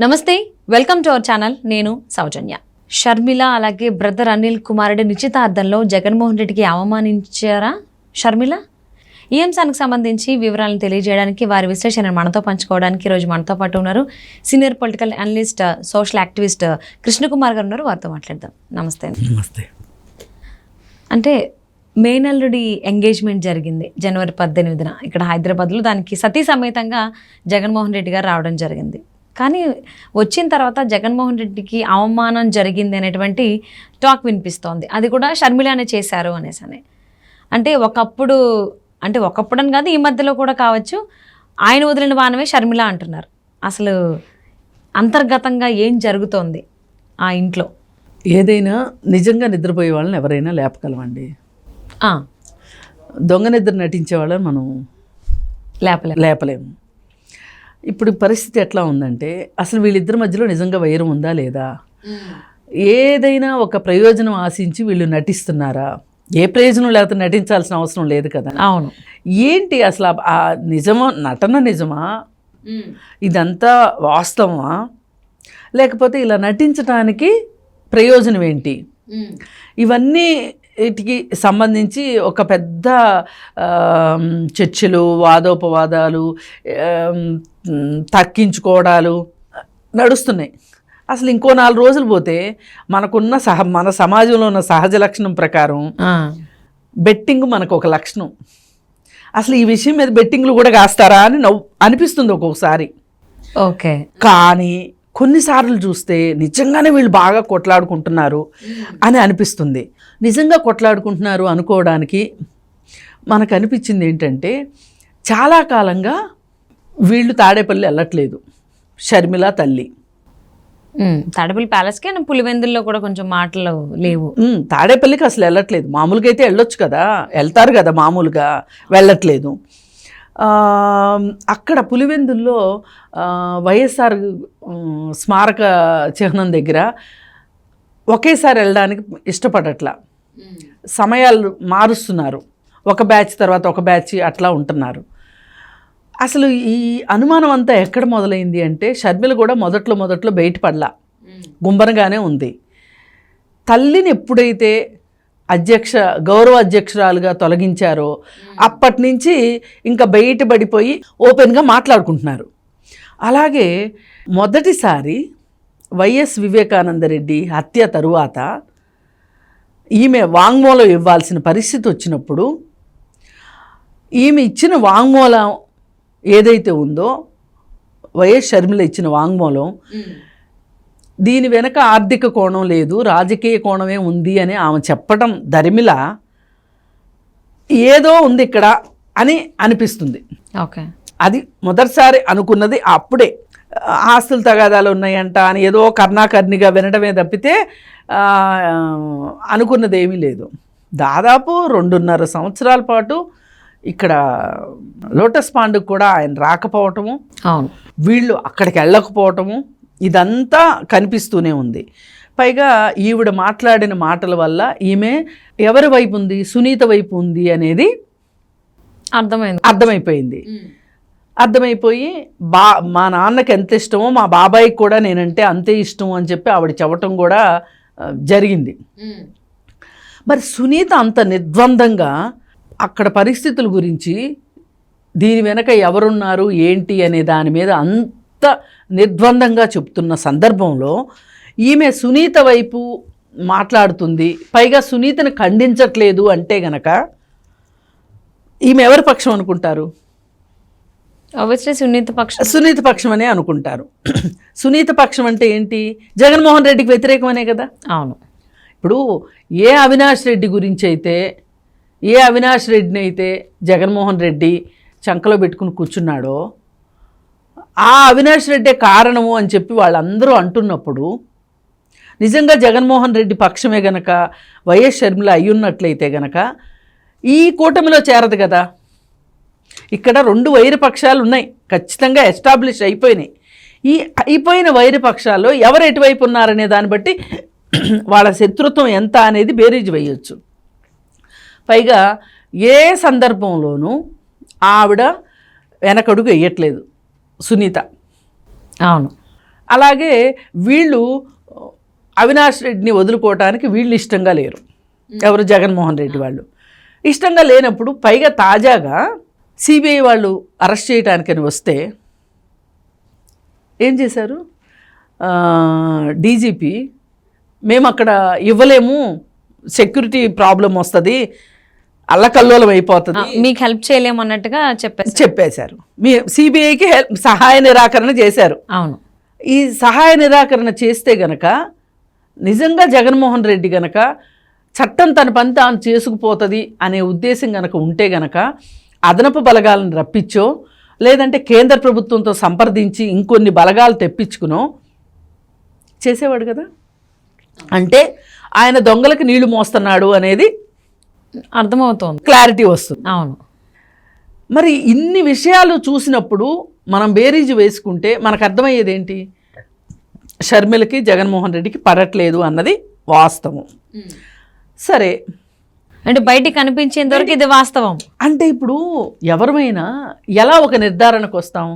నమస్తే, welcome to our channel. నేను సౌజన్య. షర్మిల అలాగే బ్రదర్ అనిల్ కుమార్ రెడ్డి నిశ్చితార్థంలో జగన్మోహన్ రెడ్డికి అవమానించారా షర్మిల? ఈ అంశానికి సంబంధించి వివరాలను తెలియజేయడానికి, వారి విశ్లేషణను మనతో పంచుకోవడానికి ఈరోజు మనతో పాటు ఉన్నారు senior political analyst, social activist Krishna Kumar గారు ఉన్నారు. వారితో మాట్లాడదాం. నమస్తే. నమస్తే. అంటే మేనల్లుడి ఎంగేజ్మెంట్ జరిగింది జనవరి 18న ఇక్కడ హైదరాబాద్లో. దానికి సతీ సమేతంగా జగన్మోహన్ రెడ్డి గారు రావడం జరిగింది. కానీ వచ్చిన తర్వాత జగన్మోహన్ రెడ్డికి అవమానం జరిగింది అనేటువంటి టాక్ వినిపిస్తోంది. అది కూడా షర్మిలానే చేశారు అనేసి. అంటే ఒకప్పుడని కాదు, ఈ మధ్యలో కూడా కావచ్చు, ఆయన వదిలిన బాణమే షర్మిల అంటున్నారు. అసలు అంతర్గతంగా ఏం జరుగుతోంది ఆ ఇంట్లో? ఏదైనా నిజంగా నిద్రపోయే వాళ్ళని ఎవరైనా లేపగలమండి. దొంగ నిద్ర నటించే వాళ్ళని మనం లేపలేము. ఇప్పుడు పరిస్థితి ఎట్లా ఉందంటే, అసలు వీళ్ళిద్దరి మధ్యలో నిజంగా వైరం ఉందా లేదా, ఏదైనా ఒక ప్రయోజనం ఆశించి వీళ్ళు నటిస్తున్నారా? ఏ ప్రయోజనం లేకపోతే నటించాల్సిన అవసరం లేదు కదా. అవును. ఏంటి అసలు ఆ నిజమా, నటన నిజమా, ఇదంతా వాస్తవమా, లేకపోతే ఇలా నటించడానికి ప్రయోజనం ఏంటి? ఇవన్నీ వీటికి సంబంధించి ఒక పెద్ద చర్చలు, వాదోపవాదాలు, తర్కించుకోవడాలు నడుస్తున్నాయి. అసలు ఇంకో 4 రోజులు పోతే మనకున్న మన సమాజంలో ఉన్న సహజ లక్షణం ప్రకారం బెట్టింగ్ మనకు ఒక లక్షణం. అసలు ఈ విషయం మీద బెట్టింగ్లు కూడా కాస్తారా అని అనిపిస్తుంది ఒక్కొక్కసారి. ఓకే. కానీ కొన్నిసార్లు చూస్తే నిజంగానే వీళ్ళు బాగా కొట్లాడుకుంటున్నారు అని అనిపిస్తుంది. నిజంగా కొట్లాడుకుంటున్నారు అనుకోవడానికి మనకు అనిపించింది ఏంటంటే, చాలా కాలంగా వీళ్ళు తాడేపల్లి వెళ్ళట్లేదు. షర్మిల తల్లి తాడేపల్లి ప్యాలెస్కి, పులివెందుల్లో కూడా కొంచెం మాటలు లేవు. తాడేపల్లికి అసలు వెళ్ళట్లేదు. మామూలుగా అయితే వెళ్ళొచ్చు కదా, వెళ్తారు కదా, మామూలుగా వెళ్ళట్లేదు. అక్కడ పులివెందుల్లో వైఎస్ఆర్ స్మారక చిహ్నం దగ్గర ఒకేసారి వెళ్ళడానికి ఇష్టపడట్లా. సమయాలు మారుస్తున్నారు, ఒక బ్యాచ్ తర్వాత ఒక బ్యాచ్ అట్లా ఉంటున్నారు. అసలు ఈ అనుమానం అంతా ఎక్కడ మొదలైంది అంటే, షర్మిల కూడా మొదట్లో బయటపడలా, గుంబనగానే ఉంది. తల్లిని ఎప్పుడైతే గౌరవ అధ్యక్షురాలుగా తొలగించారో అప్పటి నుంచి ఇంకా బయటపడిపోయి ఓపెన్గా మాట్లాడుకుంటున్నారు. అలాగే మొదటిసారి వైఎస్ వివేకానందరెడ్డి హత్య తరువాత ఈమె వాంగ్మూలం ఇవ్వాల్సిన పరిస్థితి వచ్చినప్పుడు, ఈమె ఇచ్చిన వాంగ్మూలం ఏదైతే ఉందో, వైఎస్ షర్మిల ఇచ్చిన వాంగ్మూలం, దీని వెనక ఆర్థిక కోణం లేదు, రాజకీయ కోణమే ఉంది అని ఆమె చెప్పడం దరిమిల ఏదో ఉంది ఇక్కడ అని అనిపిస్తుంది. ఓకే. అది మొదటిసారి అనుకున్నది అప్పుడే. ఆస్తులు తగాదాలు ఉన్నాయంట అని ఏదో కర్ణాకర్ణిగా వినడమే తప్పితే అనుకున్నది ఏమీ లేదు. దాదాపు 2.5 సంవత్సరాల పాటు ఇక్కడ లోటస్ పాండ్కి కూడా ఆయన రాకపోవటము, వీళ్ళు అక్కడికి వెళ్ళకపోవటము, ఇదంతా కనిపిస్తూనే ఉంది. పైగా ఈవిడ మాట్లాడిన మాటల వల్ల ఈమె ఎవరి వైపు ఉంది, సునీత వైపు ఉంది అనేది అర్థమైపోయింది. అర్థమైపోయి మా నాన్నకి ఎంత ఇష్టమో మా బాబాయికి కూడా నేనంటే అంతే ఇష్టం అని చెప్పి ఆవిడ చెప్పటం కూడా జరిగింది. మరి సునీత అంత నిర్ద్వందంగా అక్కడ పరిస్థితుల గురించి, దీని వెనక ఎవరున్నారు ఏంటి అనే దాని మీద అంత నిర్ద్వందంగా చెప్తున్న సందర్భంలో ఈమె సునీత వైపు మాట్లాడుతుంది. పైగా సునీతను ఖండించట్లేదు అంటే గనక ఈమె ఎవరి పక్షం అనుకుంటారు? సునీత పక్షం అనే అనుకుంటారు. సునీత పక్షం అంటే ఏంటి? జగన్మోహన్ రెడ్డికి వ్యతిరేకమనే కదా. అవును. ఇప్పుడు ఏ అవినాష్ రెడ్డి గురించి అయితే, ఏ అవినాష్ రెడ్డిని అయితే జగన్మోహన్ రెడ్డి చంకలో పెట్టుకుని కూర్చున్నాడో, ఆ అవినాష్ రెడ్డే కారణము అని చెప్పి వాళ్ళందరూ అంటున్నప్పుడు, నిజంగా జగన్మోహన్ రెడ్డి పక్షమే గనక వైఎస్ షర్మిల అయ్యున్నట్లయితే గనక ఈ కూటమిలో చేరదు కదా. ఇక్కడ 2 వైరపక్షాలు ఉన్నాయి, ఖచ్చితంగా ఎస్టాబ్లిష్ అయిపోయినాయి. ఈ అయిపోయిన వైరపక్షాల్లో ఎవరు ఎటువైపు ఉన్నారనే దాన్ని బట్టి వాళ్ళ శత్రుత్వం ఎంత అనేది బేరీజు వేయొచ్చు. పైగా ఏ సందర్భంలోనూ ఆవిడ వెనకడుగు వేయట్లేదు సునీత. అవును. అలాగే వీళ్ళు అవినాష్ రెడ్డిని వదులుకోవటానికి వీళ్ళు ఇష్టంగా లేరు. ఎవరు? జగన్మోహన్ రెడ్డి వాళ్ళు ఇష్టంగా లేనప్పుడు, పైగా తాజాగా సిబిఐ వాళ్ళు అరెస్ట్ చేయడానికని వస్తే ఏం చేశారు? డీజీపీ మేము అక్కడ ఇవ్వలేము, సెక్యూరిటీ ప్రాబ్లం వస్తుంది, అల్లకల్లోలం అయిపోతుంది, మీకు హెల్ప్ చేయలేము అన్నట్టుగా చెప్పేశారు. మీ సిబిఐకి సహాయ నిరాకరణ చేశారు. అవును. ఈ సహాయ నిరాకరణ చేస్తే గనక నిజంగా జగన్మోహన్ రెడ్డి గనక చట్టం తన పని తాను చేసుకుపోతుంది అనే ఉద్దేశం గనక ఉంటే గనక అదనపు బలగాలను రప్పించో లేదంటే కేంద్ర ప్రభుత్వంతో సంప్రదించి ఇంకొన్ని బలగాలు తెప్పించుకునో చేసేవాడు కదా. అంటే ఆయన దొంగలకు నీళ్లు మోస్తున్నాడు అనేది అర్థమవుతోంది, క్లారిటీ వస్తుంది. అవును. మరి ఇన్ని విషయాలు చూసినప్పుడు మనం బేరీజు వేసుకుంటే మనకు అర్థమయ్యేది ఏంటి? షర్మిలకి జగన్మోహన్ రెడ్డికి పడట్లేదు అన్నది వాస్తవం. సరే, అంటే బయటికి కనిపించేంత వరకు ఇది వాస్తవం. అంటే ఇప్పుడు ఎవరమైనా ఎలా ఒక నిర్ధారణకు వస్తాం?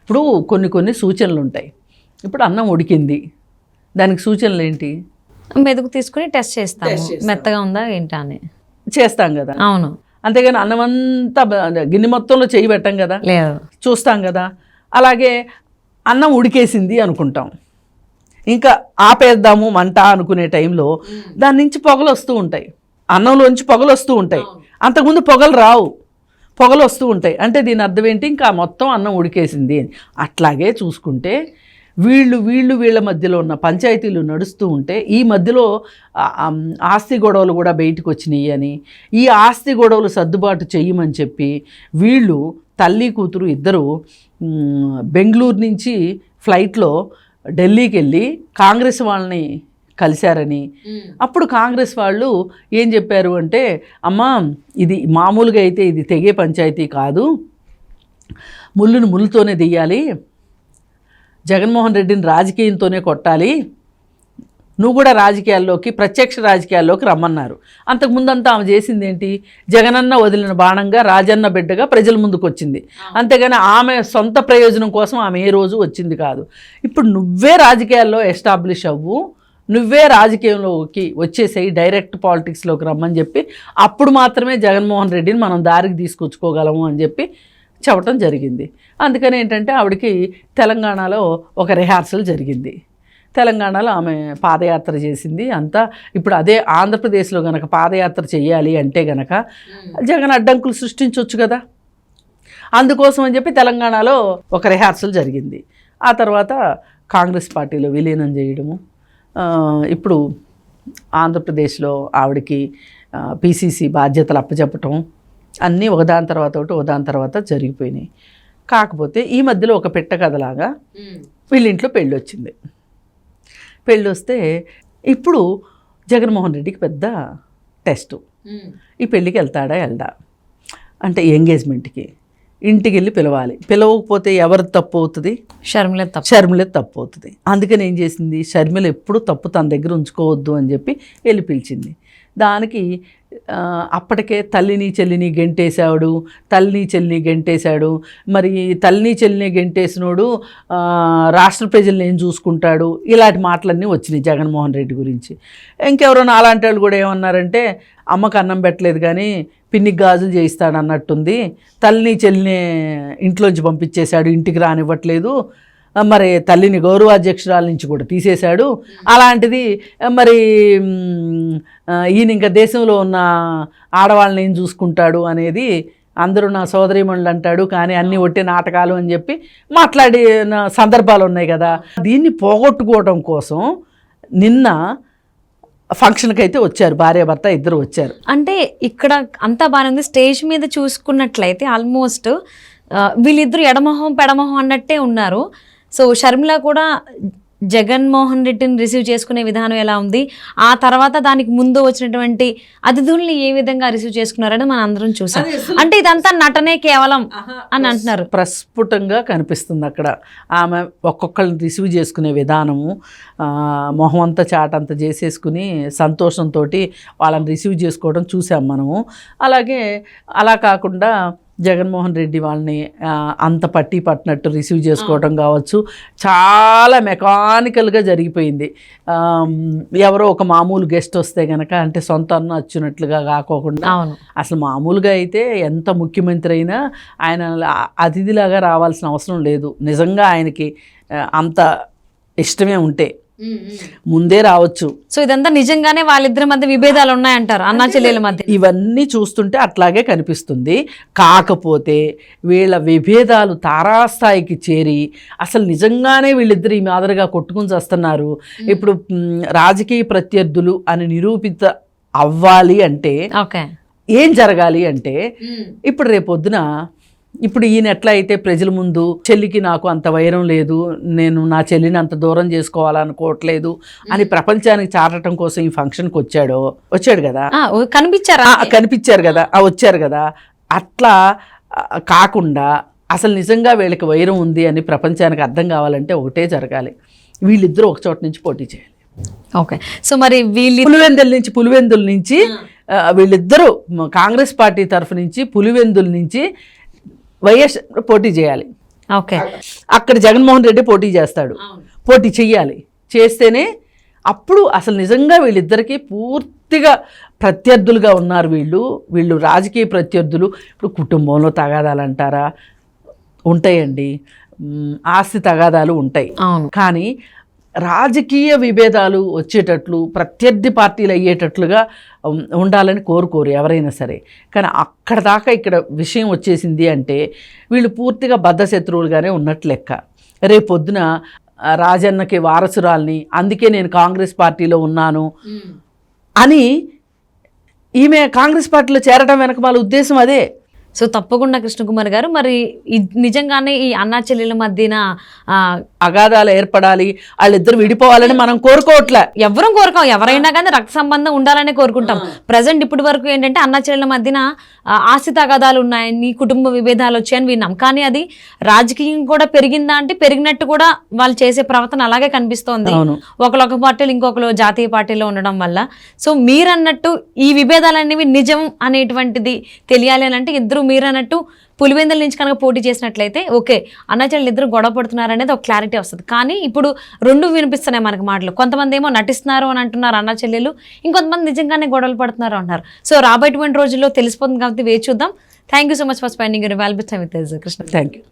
ఇప్పుడు కొన్ని సూచనలు ఉంటాయి. ఇప్పుడు అన్నం ఉడికింది, దానికి సూచనలు ఏంటి? మెతుకు తీసుకుని టెస్ట్ చేస్తాము, మెత్తగా ఉందా ఏంటా అని చేస్తాం కదా. అవును. అంతేగాని అన్నం అంతా గిన్నె మొత్తంలో చేయి పెట్టాం కదా, లేదు, చూస్తాం కదా. అలాగే అన్నం ఉడికేసింది అనుకుంటాం, ఇంకా ఆపేద్దాము మంట అనుకునే టైంలో దాని నుంచి పొగలు వస్తూ ఉంటాయి, అన్నంలోంచి పొగలు వస్తూ ఉంటాయి. అంతకుముందు పొగలు రావు, పొగలు వస్తూ ఉంటాయి. అంటే దీని అర్థం ఏంటి? ఇంకా మొత్తం అన్నం ఉడికేసింది అని. అట్లాగే చూసుకుంటే వీళ్ళ మధ్యలో ఉన్న పంచాయతీలు నడుస్తూ ఉంటే ఈ మధ్యలో ఆస్తి గొడవలు కూడా బయటకు వచ్చినాయి అని, ఈ ఆస్తి గొడవలు సర్దుబాటు చెయ్యమని చెప్పి వీళ్ళు తల్లి కూతురు ఇద్దరు బెంగళూరు నుంచి ఫ్లైట్లో ఢిల్లీకి వెళ్ళి కాంగ్రెస్ వాళ్ళని కలిశారని, అప్పుడు కాంగ్రెస్ వాళ్ళు ఏం చెప్పారు అంటే, అమ్మా ఇది మామూలుగా అయితే ఇది తెగే పంచాయతీ కాదు, ముళ్ళును ముళ్ళుతోనే దియ్యాలి, జగన్మోహన్ రెడ్డిని రాజకీయంతోనే కొట్టాలి, నువ్వు కూడా రాజకీయాల్లోకి ప్రత్యక్ష రాజకీయాల్లోకి రమ్మన్నారు. అంతకుముందంతా ఆమె చేసింది ఏంటి? జగనన్న వదిలిన బాణంగా రాజన్న బిడ్డగా ప్రజల ముందుకు వచ్చింది. అంతేగాని ఆమె సొంత ప్రయోజనం కోసం ఆమె ఏ రోజు వచ్చింది కాదు. ఇప్పుడు నువ్వే రాజకీయాల్లో ఎస్టాబ్లిష్ అవ్వు, నువ్వే రాజకీయంలోకి వచ్చేసేయి, డైరెక్ట్ పాలిటిక్స్లోకి రమ్మని చెప్పి అప్పుడు మాత్రమే జగన్మోహన్ రెడ్డిని మనం దారికి తీసుకొచ్చుకోగలము అని చెప్పి చెప్పడం జరిగింది. అందుకని ఏంటంటే ఆవిడకి తెలంగాణలో ఒక రిహార్సల్ జరిగింది. తెలంగాణలో ఆమె పాదయాత్ర చేసింది అంతా. ఇప్పుడు అదే ఆంధ్రప్రదేశ్లో గనక పాదయాత్ర చేయాలి అంటే గనక జగన్ అడ్డంకులు సృష్టించవచ్చు కదా. అందుకోసం అని చెప్పి తెలంగాణలో ఒక రిహార్సల్ జరిగింది. ఆ తర్వాత కాంగ్రెస్ పార్టీలో విలీనం చేయడము, ఇప్పుడు ఆంధ్రప్రదేశ్లో ఆవిడకి పిసిసి బాధ్యతలు అప్పచెప్పటం అన్నీ ఒకదాని తర్వాత జరిగిపోయినాయి. కాకపోతే ఈ మధ్యలో ఒక పెట్ట కథలాగా వీళ్ళింట్లో పెళ్ళి వచ్చింది. పెళ్ళి వస్తే ఇప్పుడు జగన్మోహన్ రెడ్డికి పెద్ద టెస్టు, ఈ పెళ్ళికి వెళ్దా అంటే ఎంగేజ్మెంట్కి ఇంటికి వెళ్ళి పిలవాలి. పిలవకపోతే ఎవరు తప్పు అవుతుంది? షర్మిల తప్పు అవుతుంది. అందుకని ఏం చేసింది? షర్మిల ఎప్పుడు తప్పు తన దగ్గర ఉంచుకోవద్దు అని చెప్పి వెళ్ళి పిలిచింది. దానికి అప్పటికే తల్లిని చెల్లిని గెంటేశాడు, మరి తల్లిని చెల్లిని గెంటేసినోడు రాష్ట్ర ప్రజల్ని ఏం చూసుకుంటాడు, ఇలాంటి మాటలన్నీ వచ్చినాయి జగన్మోహన్ రెడ్డి గురించి. ఇంకెవరైనా అలాంటి వాళ్ళు కూడా ఏమన్నారంటే, అమ్మకు అన్నం పెట్టలేదు కానీ పిన్నికి గాజులు చేయిస్తాడు అన్నట్టుంది, తల్లిని చెల్లిని ఇంట్లోంచి పంపించేశాడు, ఇంటికి రానివ్వట్లేదు, మరి తల్లిని గౌరవాధ్యక్షురాల నుంచి కూడా తీసేశాడు. అలాంటిది మరి ఈయన ఇంకా దేశంలో ఉన్న ఆడవాళ్ళని ఏం చూసుకుంటాడు అనేది అందరూ నా సోదరీమణులు అంటాడు, కానీ అన్నీ ఒట్టే నాటకాలు అని చెప్పి మాట్లాడిన సందర్భాలు ఉన్నాయి కదా. దీన్ని పోగొట్టుకోవడం కోసం నిన్న ఫంక్షన్కి అయితే వచ్చారు, భార్యాభర్త ఇద్దరు వచ్చారు. అంటే ఇక్కడ అంతా బాగానే ఉంది. స్టేజ్ మీద చూసుకున్నట్లయితే ఆల్మోస్ట్ వీళ్ళిద్దరు ఎడమొహం పెడమొహం అన్నట్టే ఉన్నారు. సో షర్మిల కూడా జగన్మోహన్ రెడ్డిని రిసీవ్ చేసుకునే విధానం ఎలా ఉంది, ఆ తర్వాత దానికి ముందు వచ్చినటువంటి అతిథుల్ని ఏ విధంగా రిసీవ్ చేసుకున్నారని మనం అందరం చూసాం. అంటే ఇదంతా నటనే కేవలం అని అంటున్నారు. ప్రస్ఫుటంగా కనిపిస్తుంది అక్కడ ఆమె ఒక్కొక్కరిని రిసీవ్ చేసుకునే విధానము, మొహం అంతా చాటంతా చేసేసుకుని సంతోషంతో వాళ్ళని రిసీవ్ చేసుకోవడం చూసాం మనము. అలాగే అలా కాకుండా జగన్మోహన్ రెడ్డి వాళ్ళని అంత పట్టి పట్టినట్టు రిసీవ్ చేసుకోవడం కావచ్చు, చాలా మెకానికల్గా జరిగిపోయింది. ఎవరో ఒక మామూలు గెస్ట్ వస్తే కనుక, అంటే సొంత అన్న వచ్చినట్లుగా కాకోకుండా, అసలు మామూలుగా అయితే ఎంత ముఖ్యమంత్రి అయినా ఆయన అతిథిలాగా రావాల్సిన అవసరం లేదు. నిజంగా ఆయనకి అంత ఇష్టమే ఉంటే ముందే రావచ్చు. సో ఇదంతా నిజంగానే వాళ్ళిద్దరి మధ్య విభేదాలు ఉన్నాయంటారు, అన్నా చెల్లెల మధ్య. ఇవన్నీ చూస్తుంటే అట్లాగే కనిపిస్తుంది. కాకపోతే వీళ్ళ విభేదాలు తారాస్థాయికి చేరి అసలు నిజంగానే వీళ్ళిద్దరు ఈ మాదిరిగా కొట్టుకుని చేస్తున్నారు. ఇప్పుడు రాజకీయ ప్రత్యర్థులు అని నిరూపిత అవ్వాలి అంటే ఏం జరగాలి అంటే, ఇప్పుడు రేపొద్దున ఇప్పుడు ఈయన ఎట్లా అయితే ప్రజల ముందు చెల్లికి నాకు అంత వైరం లేదు, నేను నా చెల్లిని అంత దూరం చేసుకోవాలనుకోవట్లేదు అని ప్రపంచానికి చాటడం కోసం ఈ ఫంక్షన్కి వచ్చాడు కదా, కనిపించారు కదా, వచ్చారు కదా. అట్లా కాకుండా అసలు నిజంగా వీళ్ళకి వైరం ఉంది అని ప్రపంచానికి అర్థం కావాలంటే ఒకటే జరగాలి, వీళ్ళిద్దరూ ఒక చోట నుంచి పోటీ చేయాలి. ఓకే, సో మరి పులివెందుల నుంచి వీళ్ళిద్దరూ కాంగ్రెస్ పార్టీ తరఫు నుంచి పులివెందుల నుంచి వైఎస్ పోటీ చేయాలి. ఓకే, అక్కడ జగన్మోహన్ రెడ్డి పోటీ చేస్తాడు, పోటీ చెయ్యాలి. చేస్తేనే అప్పుడు అసలు నిజంగా వీళ్ళిద్దరికీ పూర్తిగా ప్రత్యర్థులుగా ఉన్నారు వీళ్ళు రాజకీయ ప్రత్యర్థులు. ఇప్పుడు కుటుంబంలో తగాదాలు అంటారా, ఉంటాయండి, ఆస్తి తగాదాలు ఉంటాయి. కానీ రాజకీయ విభేదాలు వచ్చేటట్లు ప్రత్యర్థి పార్టీలు అయ్యేటట్లుగా ఉండాలని కోరుకోరు ఎవరైనా సరే. కానీ అక్కడ దాకా ఇక్కడ విషయం వచ్చేసింది అంటే వీళ్ళు పూర్తిగా బద్ధశత్రువులుగానే ఉన్నట్లు లెక్క. రేపొద్దున రాజన్నకి వారసురాల్ని, అందుకే నేను కాంగ్రెస్ పార్టీలో ఉన్నాను అని ఈమె కాంగ్రెస్ పార్టీలో చేరడం వెనక వాళ్ళ ఉద్దేశం అదే. సో తప్పకుండా కృష్ణకుమార్ గారు, మరి నిజంగానే ఈ అన్నా చెల్లెల మధ్యన అగాధాలు ఏర్పడాలి, వాళ్ళిద్దరు విడిపోవాలని మనం కోరుకోవట్లే, ఎవరూ కోరుకోం. ఎవరైనా కానీ రక్త సంబంధం ఉండాలనే కోరుకుంటాం. ప్రజెంట్ ఇప్పటి వరకు ఏంటంటే అన్నా చెల్లెల మధ్యన ఆస్తి తగాదాలు ఉన్నాయని, కుటుంబ విభేదాలు వచ్చాయని విన్నాం. కానీ అది రాజకీయం కూడా పెరిగిందా అంటే పెరిగినట్టు కూడా వాళ్ళు చేసే ప్రవర్తన అలాగే కనిపిస్తోంది. ఒకళ్ళొక పార్టీలు ఇంకొకరు జాతీయ పార్టీలో ఉండడం వల్ల. సో మీరన్నట్టు ఈ విభేదాలు అనేవి నిజం అనేటువంటిది తెలియాలి అని అంటే ఇద్దరు మీరన్నట్టు పులివెందుల నుంచి కనుక పోటీ చేసినట్లయితే ఓకే, అన్నా చెల్లెలు ఇద్దరు గొడవ పడుతున్నారు అనేది ఒక క్లారిటీ వస్తుంది. కానీ ఇప్పుడు రెండు వినిపిస్తున్నాయి మనకు మాటలు. కొంతమంది ఏమో నటిస్తున్నారు అని అంటున్నారు అన్నా చెల్లెలు, ఇంకొంతమంది నిజంగానే గొడవలు పడుతున్నారు అంటున్నారు. సో రాబోయేటువంటి రోజుల్లో తెలిసిపోతుంది కాబట్టి వేచి చూద్దాం. Thank you so much for spending your valuable time with us, Krishna. Thank you.